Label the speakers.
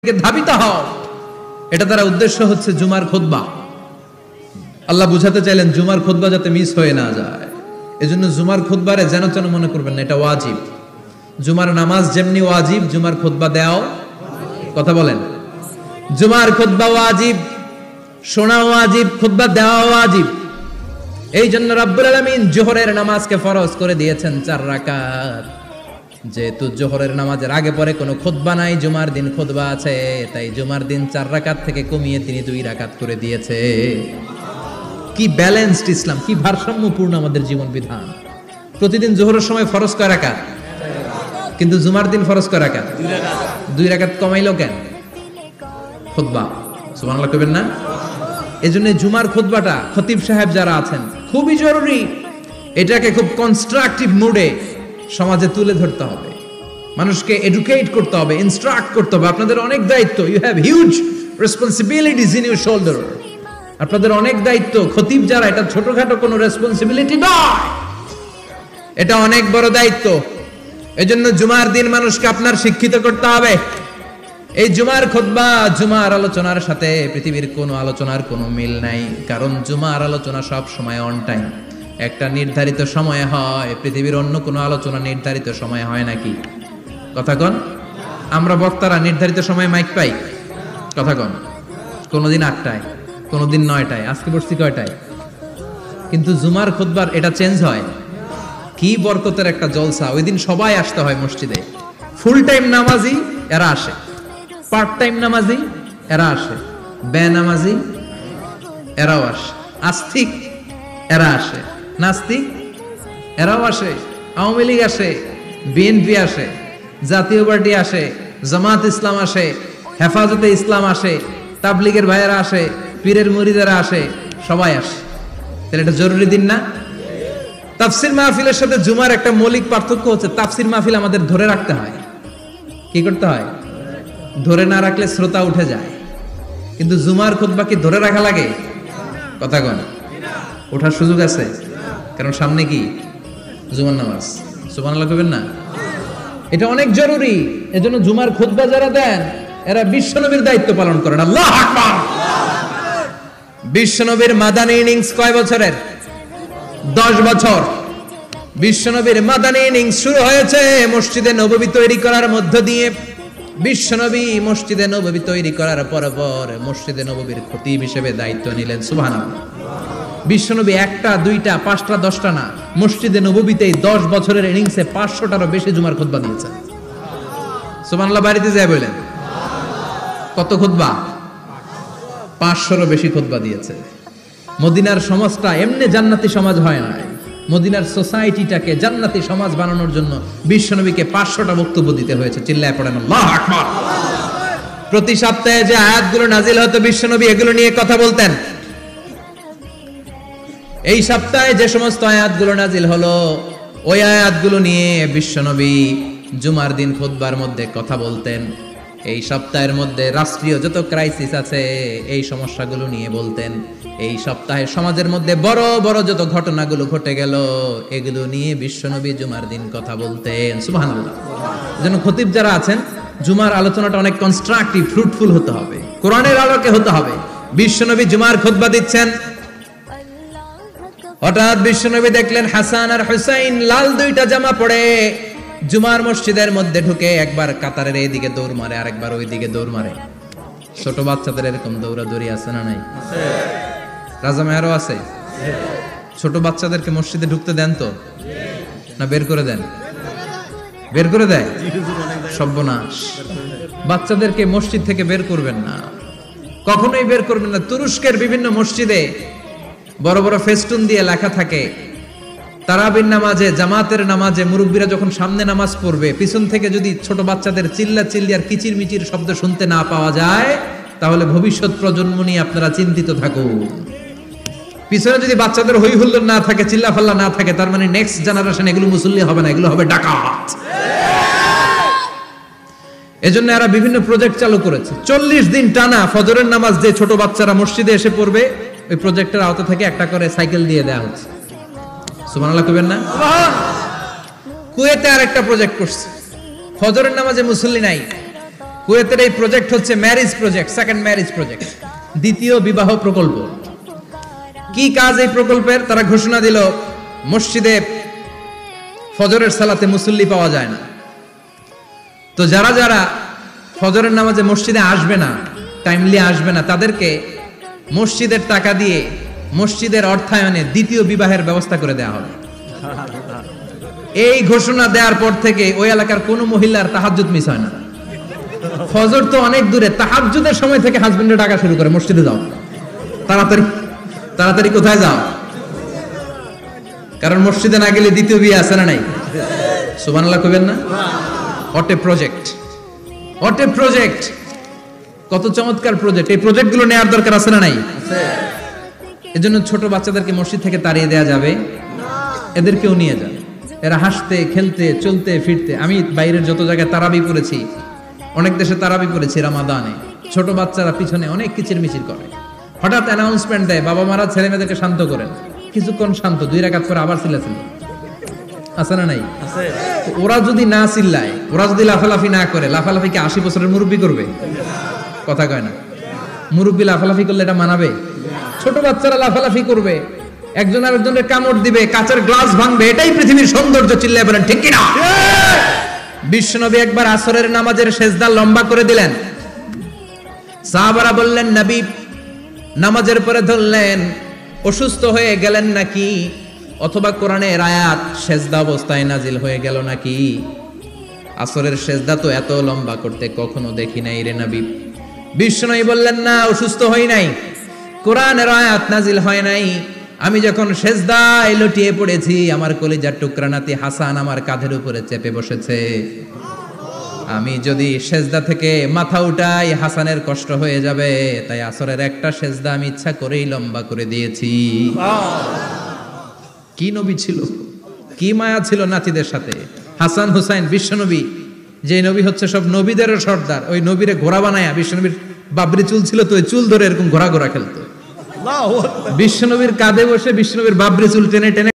Speaker 1: ধাবিত হও, এটা তার উদ্দেশ্য হচ্ছে জুমার খুতবা। আল্লাহ বুঝাতে চাইলেন জুমার খুতবা যাতে মিস হয়ে না যায়, এজন্য জুমার খুতবারে যেন তেন মনে করবেন না, এটা ওয়াজিব। জুমার নামাজ যেমনি ওয়াজিব, জুমার খুতবা দেওয়াও, কথা বলেন, জুমার খুতবা ওয়াজিব, শোনা ওয়াজিব, খুতবা দেওয়া ওয়াজিব। এই জন্য রাব্বুল আলামিন জোহরের নামাজকে ফরজ করে দিয়েছেন 4 রাকাত। যেহেতু জোহরের নামাজের আগে পরে কোনো খুতবা নাই, জুমার দিন খুতবা আছে, তাই জুমার দিন 4 রাকাত থেকে কমিয়ে তিনি 2 রাকাত করে দিয়েছে। কি ব্যালেন্সড ইসলাম, কি ভারসাম্যপূর্ণ আমাদের জীবন বিধান। প্রতিদিন জোহরের সময় ফরজ কয় রাকাত, কিন্তু জুমার দিন ফরজ কয় রাকাত, 2 রাকাত কমাইলো কেন? খুতবা, সুবহানাল্লাহ কইবেন না? এজন্য জুমার খুতবাটা খতিব সাহেব যারা আছেন খুবই জরুরি। এটাকে খুব কনস্ট্রাকটিভ মুডে সমাজে তুলে ধরতে হবে, মানুষকে এডুকেট করতে হবে, ইনস্ট্রাক্ট করতে হবে। আপনাদের অনেক দায়িত্ব, you have huge responsibilities in your shoulder. আপনাদের অনেক দায়িত্ব, খতিব যারা, এটা ছোটখাটো কোনো রেসপন্সিবিলিটি নয়, এটা অনেক বড় দায়িত্ব। এজন্য জুমার দিন মানুষকে আপনার শিক্ষিত করতে হবে। এই জুমার খুতবা, জুমার আলোচনার সাথে পৃথিবীর কোনো আলোচনার কোনো মিল নাই, কারণ জুমার আলোচনা সব সময় অন টাইম, একটা নির্ধারিত সময়ে হয়। পৃথিবীর অন্য কোনো আলোচনা নির্ধারিত সময়ে হয় নাকি? কথা কন। আমরা বক্তারা নির্ধারিত সময়ে মাইক পাই, কথা কন। কোনোদিন 8টায়, কোনোদিন 9টায়, আজকে বসছি কয়টায়? কিন্তু জুমার খুতবার এটা চেঞ্জ হয়। কি বরকতের একটা জলসা! ওই দিন সবাই আসতে হয় মসজিদে। ফুল টাইম নামাজি এরা আসে, পার্ট টাইম নামাজি এরা আসে, বেনামাজি এরাও আসে, আস্তিক এরা আসে, নাস্তিক এরাও আসে, আওয়ামী লীগ আসে, বিএনপি আসে, জাতীয় পার্টি আসে, জামাত ইসলাম আসে, হেফাজতে ইসলাম আসে, তাবলিগের ভাইয়েরা আসে, পীরের মুরিদেরা আসে, সবাই আসে। তাহলে এটা জরুরি দিন না? তাফসির মাহফিলের সাথে জুমার একটা মৌলিক পার্থক্য হচ্ছে, তাফসির মাহফিল আমাদের ধরে রাখতে হয়। কি করতে হয়? ধরে না রাখলে শ্রোতা উঠে যায়। কিন্তু জুমার খুতবা কি ধরে রাখা লাগে? কথা কন। ওঠার সুযোগ আছে, কারণ সামনে কি জুমার নামাজ। সুবহানাল্লাহ কইবেন না? এটা অনেক জরুরি। এজন্য জুমার খুতবা যারা দেন এরা বিশ্বনবীর দায়িত্ব পালন করেন। আল্লাহু আকবার। বিশ্বনবীর মাদানী ইনিংস কয় বছরের? 10 বছর। বিশ্বনবীর মাদানী ইনিংস শুরু হয়েছে মসজিদে নববী তৈরি করার মধ্য দিয়ে। বিশ্বনবী মসজিদে নববী তৈরি করার পর মসজিদে নববীর খতিব হিসেবে দায়িত্ব নিলেন। সুবহানাল্লাহ। বিশ্বনবী 1টা 2টা 5টা 10টা না, মসজিদে নববীতেই 10 বছরের ইনিংসে 500টারও বেশি জুমার খুতবা দিয়েছেন। সুবহানাল্লাহ। বাড়িতে যায় বলেন কত খুতবা? 500রও বেশি খুতবা দিয়েছে। মদিনার সমাজটা এমনি জান্নাতি সমাজ হয় না, মদিনার সোসাইটিটাকে জান্নাতি সমাজ বানানোর জন্য বিশ্বনবীকে 500টা বক্তব্য দিতে হয়েছে। চিল্লায় পড়েন আল্লাহু আকবার। প্রতি সপ্তাহে যে আয়াতগুলো নাজিল হতো বিশ্বনবী এগুলো নিয়ে কথা বলতেন। এই সপ্তাহে যে সমস্ত আয়াতগুলো নাজিল হলো ওই আয়াতগুলো নিয়ে বিশ্বনবী জুমার দিন খুতবার মধ্যে কথা বলতেন। এই সপ্তাহের মধ্যে রাষ্ট্রীয় যত ক্রাইসিস আছে এই সমস্যাগুলো নিয়ে বলতেন। এই সপ্তাহে সমাজের মধ্যে বড় বড় যত ঘটনাগুলো ঘটে গেল এগুলো নিয়ে বিশ্বনবী জুমার দিন কথা বলতেন। সুবহানাল্লাহ। যেন খতিব যারা আছেন জুমার আলোচনাটা অনেক কনস্ট্রাকটিভ, ফ্রুটফুল হতে হবে, কোরআনের আলোকে হতে হবে। বিশ্বনবী জুমার খুতবা দিচ্ছেন, হঠাৎ বিশ্বনবী দেখলেন হাসান আর হুসাইন লাল 2টা জামা পরে জুমার মসজিদের মধ্যে ঢুকে একবার কাতারের এইদিকে দৌড় মারে, আরেকবার ওইদিকে দৌড় মারে। ছোট বাচ্চাদের এরকম দৌড়াদৌড়ি আছে না নাই? রাজা মেহরও আছে। ছোট বাচ্চাদেরকে মসজিদে ঢুকতে দেন তো না বের করে দেন? বের করে দেয়। সর্বনাশ। বাচ্চাদেরকে মসজিদ থেকে বের করবেন না, কখনোই বের করবেন না। তুরস্কের বিভিন্ন মসজিদে বড় বড় ফেস্টুন দিয়ে লেখা থাকে তারাবির নামাজে, জামাতের নামাজে মুরব্বীরা যখন সামনে নামাজ পড়বে পিছন থেকে যদি ছোট বাচ্চাদের চিল্লা চিল্লি আর কিচির মিচির শব্দ শুনতে না পাওয়া যায় তাহলে ভবিষ্যৎ প্রজন্ম নিয়ে আপনারা চিন্তিত থাকুন। পিছনে যদি বাচ্চাদের হই হুল্লোড় না থাকে, চিল্লা ফাল্লা না থাকে, তার মানে নেক্সট জেনারেশন এগুলো মুসল্লি হবে না, এগুলো হবে ডাকাত। এজন্য এরা বিভিন্ন প্রজেক্ট চালু করেছে। 40 দিন টানা ফজরের নামাজ যে ছোট বাচ্চারা মসজিদে এসে পড়বে ওই প্রজেক্টের আওতা থেকে একটা করে সাইকেল দিয়ে দেওয়া হচ্ছে। সুবহানাল্লাহ কইবেন না? কুয়েতে আরেকটা প্রজেক্ট করছে, ফজরের নামাজে মুসল্লি নাই, কুয়েতের এই প্রজেক্ট হচ্ছে marriage project, second marriage project, দ্বিতীয় বিবাহ প্রকল্প। কি কাজ এই প্রকল্পের? তারা ঘোষণা দিল মসজিদে ফজরের সালাতে মুসল্লি পাওয়া যায় না, তো যারা যারা ফজরের নামাজে মসজিদে আসবে না, টাইমলি আসবে না, তাদেরকে মসজিদের টাকা দিয়ে মসজিদের অর্থায়নে দ্বিতীয় বিবাহের ব্যবস্থা করে দেওয়া হবে। এই ঘোষণা দেওয়ার পর থেকে ওই এলাকার কোনো মহিলার তাহাজ্জুদ মিস হয় না। ফজর তো অনেক দূরে, তাহাজ্জুদের সময় থেকে হাজবেন্ডে ডাকা শুরু করে, মসজিদে যাও, তাড়াতাড়ি তাড়াতাড়ি কোথায় যাও, কারণ মসজিদে না গেলে দ্বিতীয় বিয়ে আছে না নাই? সুবহানাল্লাহ কইবেন না? What a project, what a project, কত চমৎকার প্রজেক্ট। এই প্রজেক্টগুলো নেওয়ার দরকার আছে না নাই? এজন্য ছোট বাচ্চাদেরকে মসজিদ থেকে তাড়িয়ে দেওয়া যাবে, এদেরকেও নিয়ে যাবে। এরা হাসতে খেলতে চলতে ফিরতে, আমি বাইরের যত জায়গায় তারাবি পড়েছি, অনেক দেশে তারাবি পড়েছি রামাদানে, ছোট বাচ্চারা পিছনে অনেক কিচিরমিচির করে, হঠাৎ অ্যানাউন্সমেন্ট দেয় বাবা মারা ছেলে মেয়েদেরকে শান্ত করেন, কিছুক্ষণ শান্ত, 2 রাকাত পরে আবার চিল্লাচিল্লি, আছে না নাই? ওরা যদি না চিল্লায়, ওরা যদি লাফালাফি না করে, লাফালাফি কি 80 বছরের মুরব্বী করবে? কথা কয় না। মুরব্বী লাফালাফি করলে এটা মানাবে? ছোট বাচ্চারা লাফালাফি করবে, একজন আরেকজনের কামড় দিবে, কাঁচের গ্লাস ভাঙবে, এটাই পৃথিবীর সৌন্দর্য। চিল্লায় বলেন ঠিক কিনা? বিশ্বনবী একবার আসরের নামাজের সেজদা লম্বা করে দিলেন, সাহাবারা বললেন নবী নামাজের পরে ধরলেন, অসুস্থ হয়ে গেলেন নাকি, অথবা কোরআনের আয়াত সেজদা অবস্থায় নাজিল হয়ে গেল নাকি? আসরের সেজদা তো এত লম্বা করতে কখনো দেখি নাই রে নবী। বিশ্বনবী বললেন না, অসুস্থ হই নাই, কোরআনের আয়াত নাজিল হয় নাই, আমি যখন সেজদায় লুটিয়ে পড়েছি, আমার কলিজার টুকরা নাতি হাসান আমার কাঁধের উপরে চেপে বসেছে, আমি যদি সেজদা থেকে মাথা উঠাই হাসানের কষ্ট হয়ে যাবে, তাই আসরের একটা সেজদা আমি ইচ্ছা করেই লম্বা করে দিয়েছি। কি নবী ছিল, কি মায়া ছিল নাতিদের সাথে। হাসান হুসাইন, বিশ্বনবী যে নবী হচ্ছে সব নবীদেরও সর্দার, ওই নবীরে ঘোড়া বানায়া, বিশ্বনবীর বাবরি চুল ছিল তো ওই চুল ধরে এরকম ঘোরা ঘোরা খেলতো, বিশ্বনবীর কাঁধে বসে বিশ্বনবীর বাবরি চুল টেনে টেনে